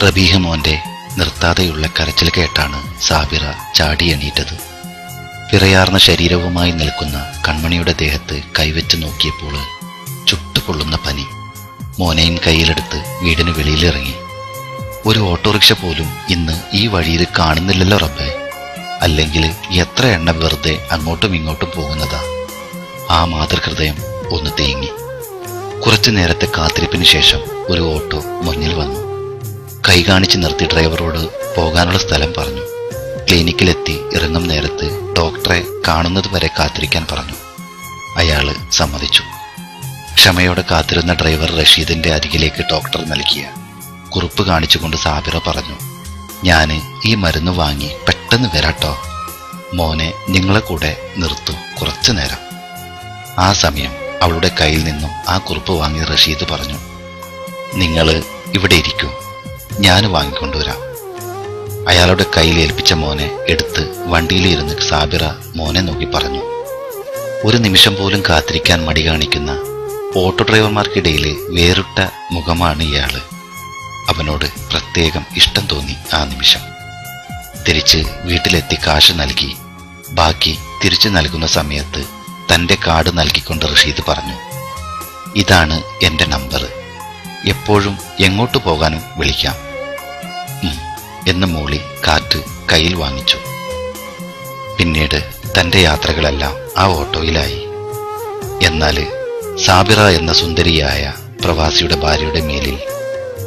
റബീഹ മോന്റെ നിർത്താതെയുള്ള കരച്ചിൽ കേട്ടാണ് സാബിറ ചാടി എണീറ്റത്. വിറയാർന്ന ശരീരവുമായി നിൽക്കുന്ന കൺമണിയുടെ ദേഹത്ത് കൈവച്ച് നോക്കിയപ്പോൾ ചുട്ടുപൊള്ളുന്ന പനി. മോനെയും കയ്യിലെടുത്ത് വീടിന് വെളിയിലിറങ്ങി. ഒരു ഓട്ടോറിക്ഷ പോലും ഇന്ന് ഈ വഴിയിൽ കാണുന്നില്ലല്ലോ റബ്ബേ. അല്ലെങ്കിൽ എത്ര എണ്ണ വെറുതെ അങ്ങോട്ടും ഇങ്ങോട്ടും പോകുന്നതാ. ആ മാതൃഹൃദയം ഒന്ന് തേങ്ങി. കുറച്ചു നേരത്തെ കാത്തിരിപ്പിന് ശേഷം ഒരു ഓട്ടോ മുന്നിൽ വന്നു. കൈ കാണിച്ച് നിർത്തി ഡ്രൈവറോട് പോകാനുള്ള സ്ഥലം പറഞ്ഞു. ക്ലിനിക്കിലെത്തി ഇറങ്ങും നേരത്ത് ഡോക്ടറെ കാണുന്നത് വരെ കാത്തിരിക്കാൻ പറഞ്ഞു. അയാള് സമ്മതിച്ചു. ക്ഷമയോടെ കാത്തിരുന്ന ഡ്രൈവർ റഷീദിന്റെ അരികിലേക്ക് ഡോക്ടർ നൽകിയ കുറിപ്പ് കാണിച്ചുകൊണ്ട് സാബിറ പറഞ്ഞു, ഞാന് ഈ മരുന്ന് വാങ്ങി പെട്ടെന്ന് വരാട്ടോ. മോനെ നിങ്ങളെ കൂടെ നിർത്തൂ കുറച്ചു നേരം. ആ സമയം അവളുടെ കയ്യിൽ നിന്നും ആ കുറിപ്പ് വാങ്ങി റഷീദ് പറഞ്ഞു, നിങ്ങള് ഇവിടെ ഇരിക്കൂ, ഞാൻ വാങ്ങിക്കൊണ്ടുവരാം. അയാളുടെ കയ്യിൽ ഏൽപ്പിച്ച മോനെ എടുത്ത് വണ്ടിയിലിരുന്ന് സാബിറ മോനെ നോക്കി പറഞ്ഞു. ഒരു നിമിഷം പോലും കാത്തിരിക്കാൻ മടി കാണിക്കുന്ന ഓട്ടോ ഡ്രൈവർമാർക്കിടയിൽ വേറിട്ട മുഖമാണ് ഇയാള്. അവനോട് പ്രത്യേകം ഇഷ്ടം തോന്നി ആ നിമിഷം. തിരിച്ച് വീട്ടിലെത്തി കാശ് നൽകി ബാക്കി തിരിച്ചു നൽകുന്ന സമയത്ത് തന്റെ കാർഡ് നൽകിക്കൊണ്ട് റഷീദ് പറഞ്ഞു, ഇതാണ് എന്റെ നമ്പർ, എപ്പോഴും എങ്ങോട്ട് പോകാനും വിളിക്കാം എന്ന് മൂളി കാർഡ് കയ്യിൽ വാങ്ങിച്ചു. പിന്നീട് തന്റെ യാത്രകളെല്ലാം ആ ഓട്ടോയിലായി. എന്നാൽ സാബിറ എന്ന സുന്ദരിയായ പ്രവാസിയുടെ ഭാര്യയുടെ മേലിൽ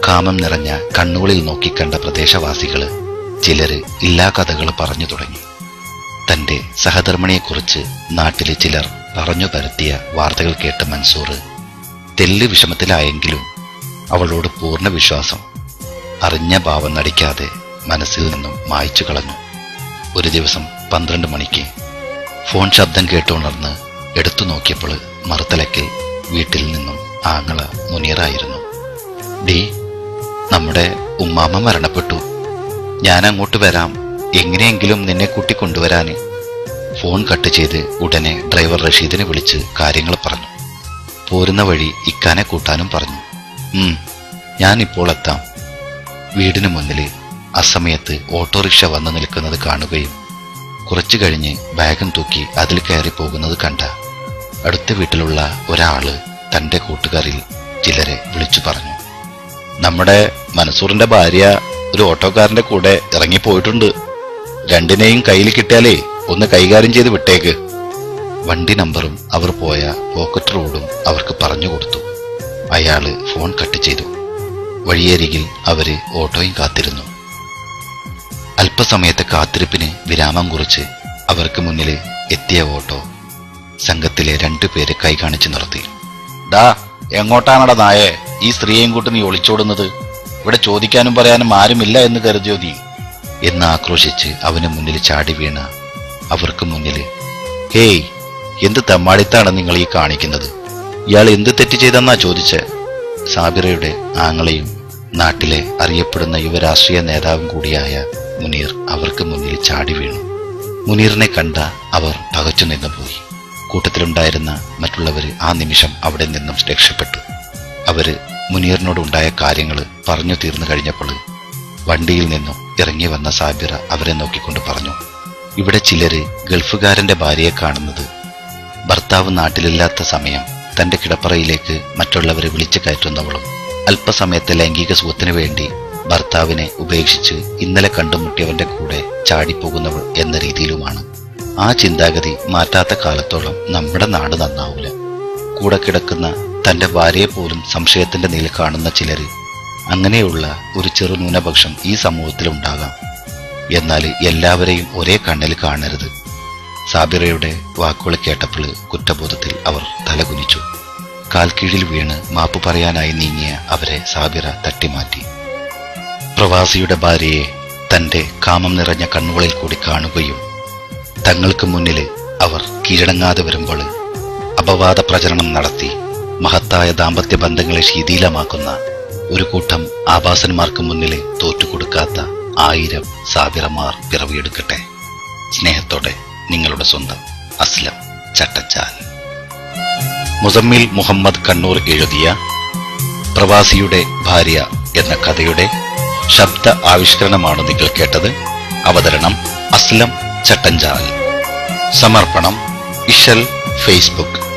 കാമം നിറഞ്ഞ കണ്ണുകളിൽ നോക്കിക്കണ്ട പ്രദേശവാസികള് ചിലര് ഇല്ലാ കഥകൾ പറഞ്ഞു തുടങ്ങി. തന്റെ സഹധർമ്മിണിയെക്കുറിച്ച് നാട്ടിലെ ചിലർ പറഞ്ഞു പരത്തിയ വാർത്തകൾ കേട്ട മൻസൂർ തെല്ല് വിഷമത്തിലായെങ്കിലും അവളോട് പൂർണ്ണ വിശ്വാസം അറിഞ്ഞ ഭാവം നടിക്കാതെ മനസ്സിൽ നിന്നും മായ്ച്ചു കളഞ്ഞു. ഒരു ദിവസം 12 മണിക്ക് ഫോൺ ശബ്ദം കേട്ടുണർന്ന് എടുത്തു നോക്കിയപ്പോൾ മറുതലയ്ക്ക് വീട്ടിൽ നിന്നും ആങ്ങള മുനീറായിരുന്നു. ഡി, നമ്മുടെ ഉമ്മാമ്മ മരണപ്പെട്ടു, ഞാൻ അങ്ങോട്ട് വരാം, എങ്ങനെയെങ്കിലും നിന്നെ കൂട്ടിക്കൊണ്ടുവരാന്. ഫോൺ കട്ട് ചെയ്ത് ഉടനെ ഡ്രൈവർ റഷീദിനെ വിളിച്ച് കാര്യങ്ങൾ പറഞ്ഞു. പോരുന്ന വഴി ഇക്കാനെ കൂട്ടാനും പറഞ്ഞു. ഞാൻ ഇപ്പോൾ എത്താം. വീടിന് മുന്നിൽ അസമയത്ത് ഓട്ടോറിക്ഷ വന്നു നിൽക്കുന്നത് കാണുകയും കുറച്ചു കഴിഞ്ഞ് ബാഗും തൂക്കി അതിൽ കയറി പോകുന്നത് കണ്ട അടുത്ത വീട്ടിലുള്ള ഒരാള് തന്റെ കൂട്ടുകാരിൽ ചിലരെ വിളിച്ചു പറഞ്ഞു, നമ്മുടെ മൻസൂറിന്റെ ഭാര്യ ഒരു ഓട്ടോക്കാരന്റെ കൂടെ ഇറങ്ങിപ്പോയിട്ടുണ്ട്, രണ്ടിനെയും കയ്യിൽ കിട്ടിയാലേ ഒന്ന് കൈകാര്യം ചെയ്ത് വിട്ടേക്ക്. വണ്ടി നമ്പറും അവർ പോയ പോക്കറ്റ് റോഡും അവർക്ക് പറഞ്ഞു കൊടുത്തു. അയാള് ഫോൺ കട്ട് ചെയ്തു. വഴിയരികിൽ അവര് ഓട്ടോയും കാത്തിരുന്നു. അല്പസമയത്തെ കാത്തിരിപ്പിന് വിരാമം കുറിച്ച് അവർക്ക് മുന്നിൽ എത്തിയ ഓട്ടോ സംഘത്തിലെ 2 പേര് കൈ കാണിച്ചു നിർത്തി. ഡാ, എങ്ങോട്ടാണടാ നായേ ഈ സ്ത്രീയെയും കൂട്ടി നീ ഒളിച്ചോടുന്നത്? ഇവിടെ ചോദിക്കാനും പറയാനും ആരുമില്ല എന്ന് കരുതിയോ നീ? എന്ന് ആക്രോശിച്ച് അവന് മുന്നിൽ ചാടി വീണ അവർക്ക് മുന്നിൽ, ഹേയ്, എന്ത് തെമ്മാടിത്താണ് നിങ്ങൾ ഈ കാണിക്കുന്നത്? ഇയാൾ എന്ത് തെറ്റ് ചെയ്തെന്നാ ചോദിച്ച് സാബിറയുടെ ആങ്ങളെയും നാട്ടിലെ അറിയപ്പെടുന്ന യുവരാഷ്ട്രീയ നേതാവും കൂടിയായ മുനീർ അവർക്ക് മുന്നിൽ ചാടി വീണു. മുനീറിനെ കണ്ട അവർ പകച്ചു നിന്നുപോയി. കൂട്ടത്തിലുണ്ടായിരുന്ന മറ്റുള്ളവര് ആ നിമിഷം അവിടെ നിന്നും രക്ഷപ്പെട്ടു. അവര് മുനീറിനോടുണ്ടായ കാര്യങ്ങൾ പറഞ്ഞു തീർന്നു കഴിഞ്ഞപ്പോൾ വണ്ടിയിൽ നിന്നും ഇറങ്ങി വന്ന സാബിറ അവരെ നോക്കിക്കൊണ്ട് പറഞ്ഞു, ഇവിടെ ചിലര് ഗൾഫുകാരന്റെ ഭാര്യയെ കാണുന്നത് ഭർത്താവ് നാട്ടിലില്ലാത്ത സമയം തന്റെ കിടപ്പറയിലേക്ക് മറ്റുള്ളവരെ വിളിച്ചു കയറ്റുന്നവളും അല്പസമയത്തെ ലൈംഗിക സുഖത്തിനു വേണ്ടി ഭർത്താവിനെ ഉപേക്ഷിച്ച് ഇന്നലെ കണ്ടുമുട്ടിയവന്റെ കൂടെ ചാടിപ്പോകുന്നവൾ എന്ന രീതിയിലുമാണ്. ആ ചിന്താഗതി മാറ്റാത്ത കാലത്തോളം നമ്മുടെ നാട് നന്നാവൂല. കൂടെ കിടക്കുന്ന തന്റെ ഭാര്യയെ പോലും സംശയത്തിന്റെ നില കാണുന്ന ചിലര്, അങ്ങനെയുള്ള ഒരു ചെറു ന്യൂനപക്ഷം ഈ സമൂഹത്തിലുണ്ടാകാം. എന്നാൽ എല്ലാവരെയും ഒരേ കണ്ണിൽ കാണരുത്. സാബിറയുടെ വാക്കുകൾ കേട്ടപ്പോൾ കുറ്റബോധത്തിൽ അവർ തലകുനിച്ചു. കാൽക്കീഴിൽ വീണ് മാപ്പ് പറയാനായി നീങ്ങിയ അവരെ സാബിറ തട്ടിമാറ്റി. പ്രവാസിയുടെ ഭാര്യയെ തന്റെ കാമം നിറഞ്ഞ കണ്ണുകളിൽ കൂടി കാണുകയും തങ്ങൾക്ക് മുന്നിൽ അവർ കീഴടങ്ങാതെ വരുമ്പോൾ അപവാദ പ്രചരണം നടത്തി മഹത്തായ ദാമ്പത്യ ബന്ധങ്ങളെ ശീതീലമാക്കുന്ന ഒരു കൂട്ടം ആഭാസന്മാർക്ക് മുന്നിൽ തോറ്റുകൊടുക്കാത്ത 1000 സാബിറമാർ പിറവിയെടുക്കട്ടെ. സ്നേഹത്തോടെ നിങ്ങളുടെ സ്വന്തം അസ്ലം ചട്ടച്ചാൽ. മുസമ്മിൽ മുഹമ്മദ് കണ്ണൂർ എഴുതിയ പ്രവാസിയുടെ ഭാര്യ എന്ന കഥയുടെ ശബ്ദ ആവിഷ്കരണമാണ് നിങ്ങൾ കേട്ടത്. അവതരണം അസ്ലം ചട്ടഞ്ചാൽ. സമർപ്പണം ഇശൽ ഫേസ്ബുക്ക്.